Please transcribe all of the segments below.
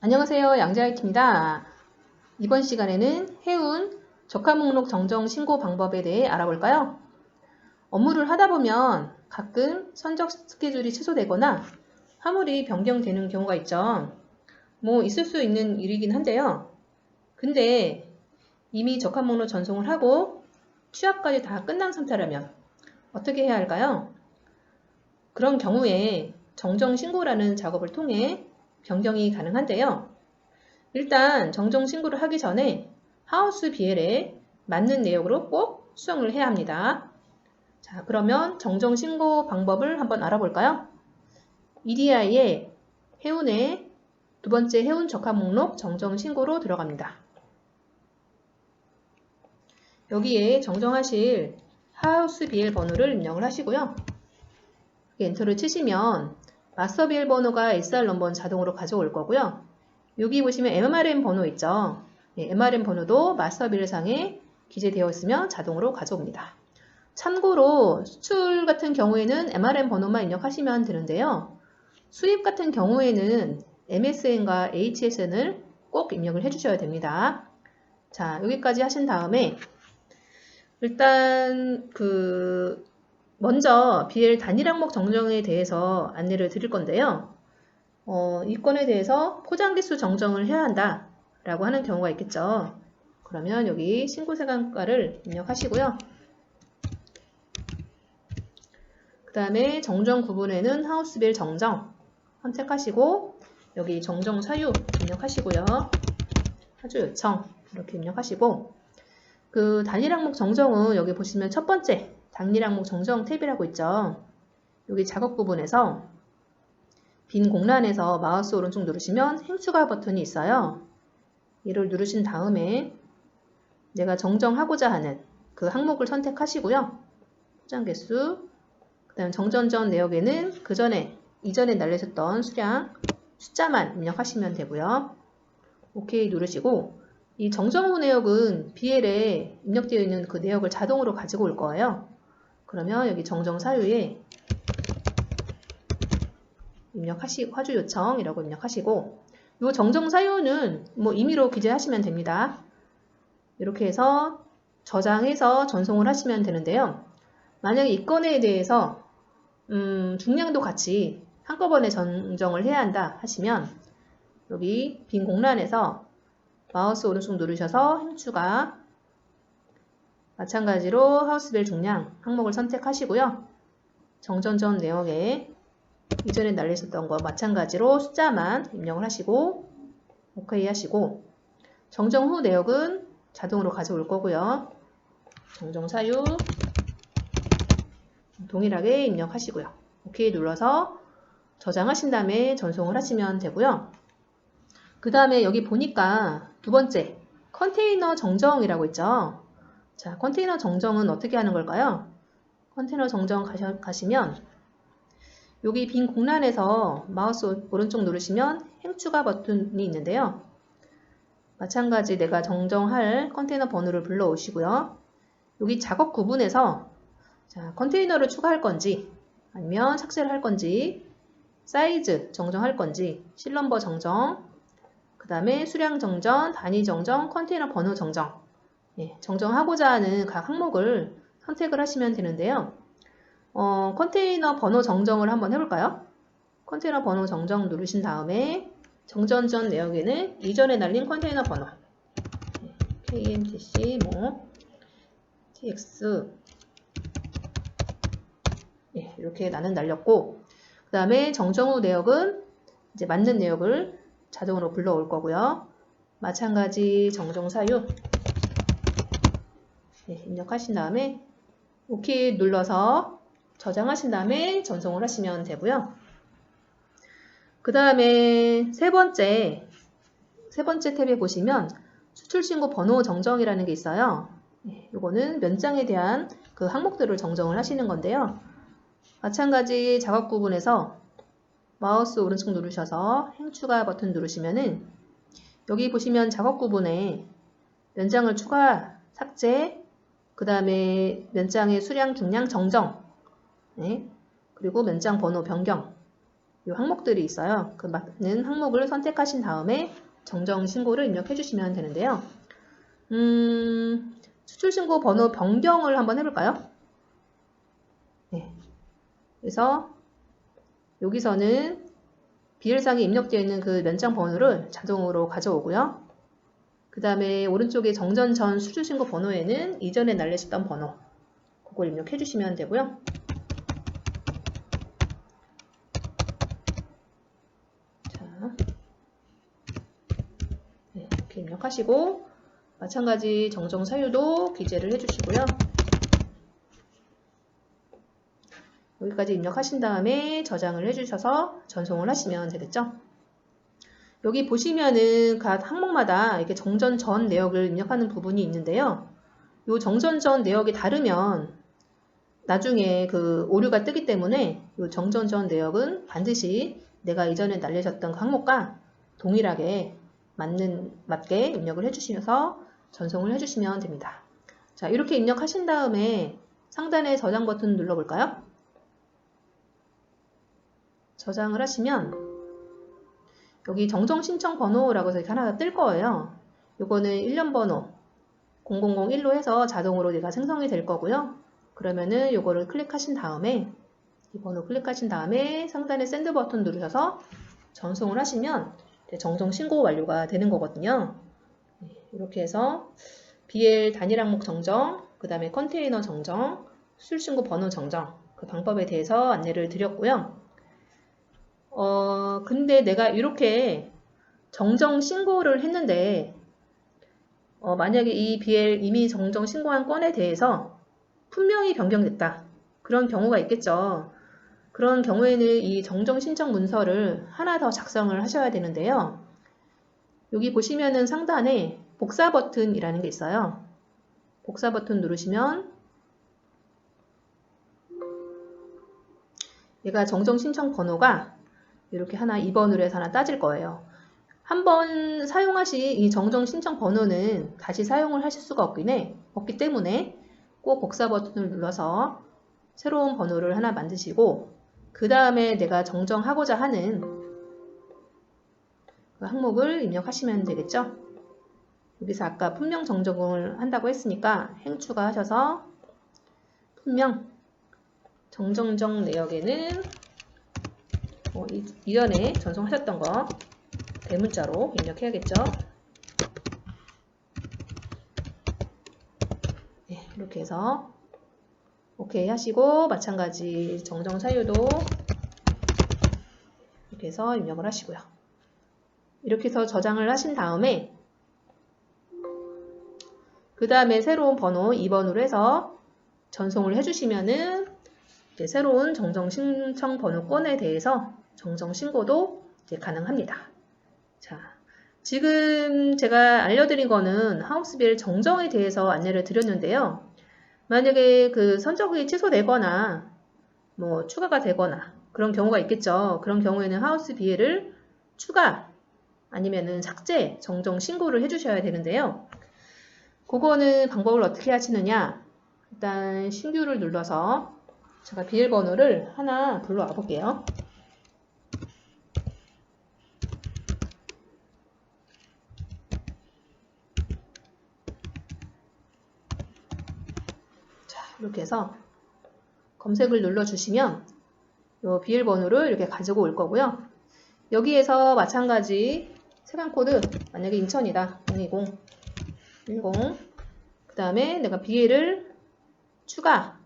안녕하세요. 양자이트입니다. 이번 시간에는 해운 적합 목록 정정 신고 방법에 대해 알아볼까요? 업무를 하다 보면 가끔 선적 스케줄이 취소되거나 화물이 변경되는 경우가 있죠. 있을 수 있는 일이긴 한데요. 근데 이미 적합 목록 전송을 하고 취합까지 다 끝난 상태라면 어떻게 해야 할까요? 그런 경우에 정정 신고라는 작업을 통해 변경이 가능한데요. 일단 정정 신고를 하기 전에 하우스 BL에 맞는 내역으로 꼭 수정을 해야 합니다. 자, 그러면 정정 신고 방법을 한번 알아볼까요? EDI에 해운의 두 번째 해운 적합 목록 정정 신고로 들어갑니다. 여기에 정정하실 하우스 BL 번호를 입력을 하시고요. 엔터를 치시면 마스터 BL 번호가 SR 넘버는 자동으로 가져올 거고요. 여기 보시면 MRM 번호 있죠. MRM 번호도 마스터 BL 상에 기재되어 있으면 자동으로 가져옵니다. 참고로 수출 같은 경우에는 MRM 번호만 입력하시면 되는데요. 수입 같은 경우에는 MSN과 HSN을 꼭 입력을 해주셔야 됩니다. 자, 여기까지 하신 다음에 일단 먼저 BL 단일 항목 정정에 대해서 안내를 드릴 건데요. 이 건에 대해서 포장기수 정정을 해야 한다 라고 하는 경우가 있겠죠. 그러면 여기 신고세관가를 입력하시고요. 그 다음에 정정 구분에는 하우스빌 정정 선택하시고 여기 정정 사유 입력하시고요. 사주 요청 이렇게 입력하시고 단일 항목 정정은 여기 보시면 첫 번째 단일 항목 정정 탭이라고 있죠. 여기 작업 부분에서 빈 공란에서 마우스 오른쪽 누르시면 행추가 버튼이 있어요. 이를 누르신 다음에 내가 정정하고자 하는 그 항목을 선택하시고요. 포장 개수, 그 다음 정전 전 내역에는 이전에 날리셨던 수량, 숫자만 입력하시면 되고요. OK 누르시고 이 정정 후 내역은 BL에 입력되어 있는 그 내역을 자동으로 가지고 올 거예요. 그러면 여기 정정 사유에 화주 요청이라고 입력하시고 이 정정 사유는 임의로 기재하시면 됩니다. 이렇게 해서 저장해서 전송을 하시면 되는데요. 만약에 이 건에 대해서 중량도 같이 한꺼번에 정정을 해야 한다 하시면 여기 빈 공란에서 마우스 오른쪽 누르셔서 행추가 마찬가지로 하우스벨 중량 항목을 선택하시고요. 정전 전 내역에 이전에 날리셨던 거 마찬가지로 숫자만 입력을 하시고 OK 하시고 정정 후 내역은 자동으로 가져올 거고요. 정정 사유 동일하게 입력하시고요. OK 눌러서 저장하신 다음에 전송을 하시면 되고요. 그 다음에 여기 보니까 두 번째 컨테이너 정정이라고 있죠. 자, 컨테이너 정정은 어떻게 하는 걸까요? 컨테이너 정정 가시면 여기 빈 공란에서 마우스 오른쪽 누르시면 행추가 버튼이 있는데요. 마찬가지 내가 정정할 컨테이너 번호를 불러오시고요. 여기 작업 구분에서 컨테이너를 추가할 건지 아니면 삭제를 할 건지 사이즈 정정할 건지 실넘버 정정 그 다음에 수량 정정, 단위 정정, 컨테이너 번호 정정 정정하고자 하는 각 항목을 선택을 하시면 되는데요. 컨테이너 번호 정정을 한번 해볼까요? 컨테이너 번호 정정 누르신 다음에 정전 전 내역에는 이전에 날린 컨테이너 번호 KMTC TX 이렇게 나는 날렸고 그 다음에 정정 후 내역은 이제 맞는 내역을 자동으로 불러올 거고요. 마찬가지 정정 사유 입력하신 다음에 OK 눌러서 저장하신 다음에 전송을 하시면 되고요. 그 다음에 세 번째 탭에 보시면 수출신고 번호 정정이라는 게 있어요. 이거는 면장에 대한 그 항목들을 정정을 하시는 건데요. 마찬가지 작업 구분에서 마우스 오른쪽 누르셔서 행추가 버튼 누르시면은 여기 보시면 작업 구분에 면장을 추가, 삭제, 그 다음에 면장의 수량, 중량 정정 그리고 면장 번호 변경 이 항목들이 있어요. 그 맞는 항목을 선택하신 다음에 정정 신고를 입력해 주시면 되는데요. 수출 신고 번호 변경을 한번 해볼까요? 네. 그래서 여기서는 비일상에 입력되어 있는 그 면장 번호를 자동으로 가져오고요. 그 다음에 오른쪽에 정전 전 수출 신고 번호에는 이전에 날리셨던 번호, 그걸 입력해 주시면 되고요. 자, 네, 이렇게 입력하시고 마찬가지 정정 사유도 기재를 해주시고요. 여기까지 입력하신 다음에 저장을 해주셔서 전송을 하시면 되겠죠. 여기 보시면은 각 항목마다 이렇게 정전 전 내역을 입력하는 부분이 있는데요. 이 정전 전 내역이 다르면 나중에 그 오류가 뜨기 때문에 이 정전 전 내역은 반드시 내가 이전에 날리셨던 그 항목과 동일하게 맞게 입력을 해주시면서 전송을 해주시면 됩니다. 자, 이렇게 입력하신 다음에 상단에 저장 버튼 눌러볼까요? 저장을 하시면 여기 정정 신청 번호라고 해서 이렇게 하나가 뜰 거예요. 요거는 1년 번호 0001로 해서 자동으로 얘가 생성이 될 거고요. 그러면은 요거를 클릭하신 다음에 이 번호 클릭하신 다음에 상단에 샌드 버튼 누르셔서 전송을 하시면 정정 신고 완료가 되는 거거든요. 이렇게 해서 BL 단일 항목 정정, 그 다음에 컨테이너 정정, 수출 신고 번호 정정 그 방법에 대해서 안내를 드렸고요. 근데 내가 이렇게 정정 신고를 했는데 만약에 이 BL 이미 정정 신고한 건에 대해서 분명히 변경됐다. 그런 경우가 있겠죠. 그런 경우에는 이 정정 신청 문서를 하나 더 작성을 하셔야 되는데요. 여기 보시면은 상단에 복사 버튼이라는 게 있어요. 복사 버튼 누르시면 얘가 정정 신청 번호가 이렇게 하나 2번으로 해서 하나 따질 거예요. 한번 사용하신 이 정정 신청 번호는 다시 사용을 하실 수가 없기 때문에 꼭 복사 버튼을 눌러서 새로운 번호를 하나 만드시고 그 다음에 내가 정정하고자 하는 그 항목을 입력하시면 되겠죠. 여기서 아까 품명 정정을 한다고 했으니까 행 추가하셔서 품명 정정정 내역에는 이전에 전송하셨던 거 대문자로 입력해야겠죠. 네, 이렇게 해서 오케이 하시고 마찬가지 정정 사유도 이렇게 해서 입력을 하시고요. 이렇게 해서 저장을 하신 다음에 그 다음에 새로운 번호 2번으로 해서 전송을 해주시면은 이제 새로운 정정 신청 번호권에 대해서 정정 신고도 이제 가능합니다. 자, 지금 제가 알려드린 거는 하우스비엘 정정에 대해서 안내를 드렸는데요. 만약에 그 선적이 취소되거나 뭐 추가가 되거나 그런 경우가 있겠죠. 그런 경우에는 하우스비엘을 추가 아니면은 삭제 정정 신고를 해주셔야 되는데요. 그거는 방법을 어떻게 하시느냐? 일단 신규를 눌러서 제가 비밀번호를 하나 불러와 볼게요. 자, 이렇게 해서 검색을 눌러주시면 이 비밀번호를 이렇게 가지고 올 거고요. 여기에서 마찬가지 세관코드 만약에 인천이다. 020 그 다음에 내가 BL을 추가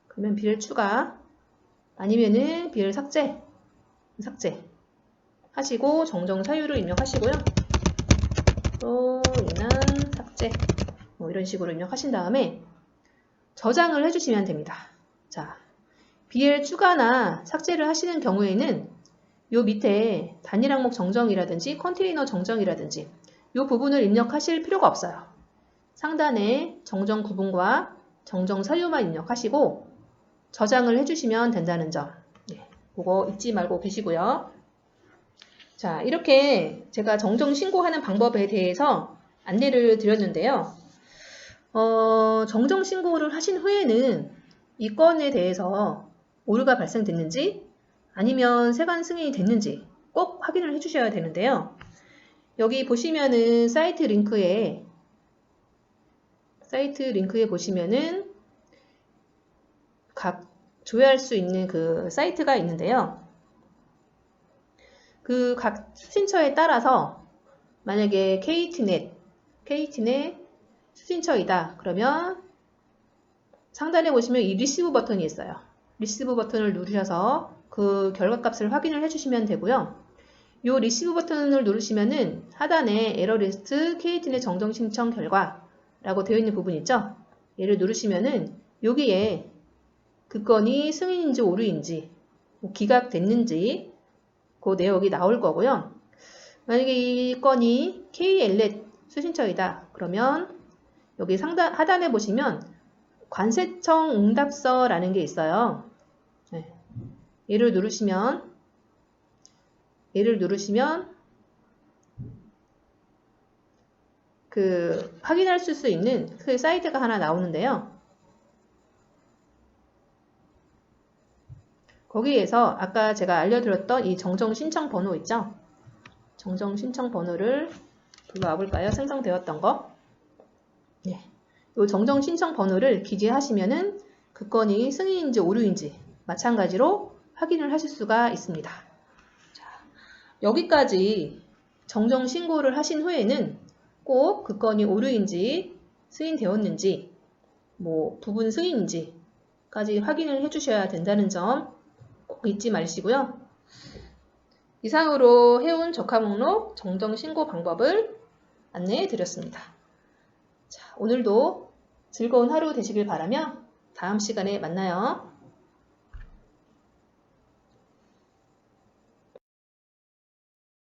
그러면 BL 추가 아니면은 BL 삭제 하시고 정정 사유를 입력하시고요. 또 인한 삭제 뭐 이런 식으로 입력하신 다음에 저장을 해주시면 됩니다. 자, BL 추가나 삭제를 하시는 경우에는 요 밑에 단일 항목 정정이라든지 컨테이너 정정이라든지 요 부분을 입력하실 필요가 없어요. 상단에 정정 구분과 정정 사유만 입력하시고 저장을 해주시면 된다는 점. 네, 그거 잊지 말고 계시고요. 자, 이렇게 제가 정정 신고하는 방법에 대해서 안내를 드렸는데요. 정정 신고를 하신 후에는 이 건에 대해서 오류가 발생됐는지 아니면 세관 승인이 됐는지 꼭 확인을 해주셔야 되는데요. 여기 보시면은 사이트 링크에 보시면은 각 조회할 수 있는 그 사이트가 있는데요. 그 각 수신처에 따라서 만약에 KTnet 수신처이다. 그러면 상단에 보시면 이 리시브 버튼이 있어요. 리시브 버튼을 누르셔서 그 결과값을 확인을 해주시면 되고요. 이 리시브 버튼을 누르시면은 하단에 에러 리스트 KTnet 정정 신청 결과라고 되어 있는 부분 있죠? 얘를 누르시면은 여기에 그 건이 승인인지 오류인지 뭐 기각됐는지 그 내역이 나올 거고요. 만약에 이 건이 KLnet 수신처이다. 그러면 여기 하단에 보시면 관세청 응답서라는 게 있어요. 네. 얘를 누르시면 그 확인할 수 있는 그 사이트가 하나 나오는데요. 거기에서 아까 제가 알려드렸던 이 정정 신청 번호 있죠? 정정 신청 번호를 불러와 볼까요? 생성되었던 거. 네. 이 정정 신청 번호를 기재하시면은 그 건이 승인인지 오류인지 마찬가지로 확인을 하실 수가 있습니다. 자, 여기까지 정정 신고를 하신 후에는 꼭 그 건이 오류인지 승인되었는지 뭐 부분 승인인지까지 확인을 해주셔야 된다는 점 꼭 잊지 마시고요. 이상으로 해운 적합 목록 정정 신고 방법을 안내해 드렸습니다. 자, 오늘도 즐거운 하루 되시길 바라며 다음 시간에 만나요.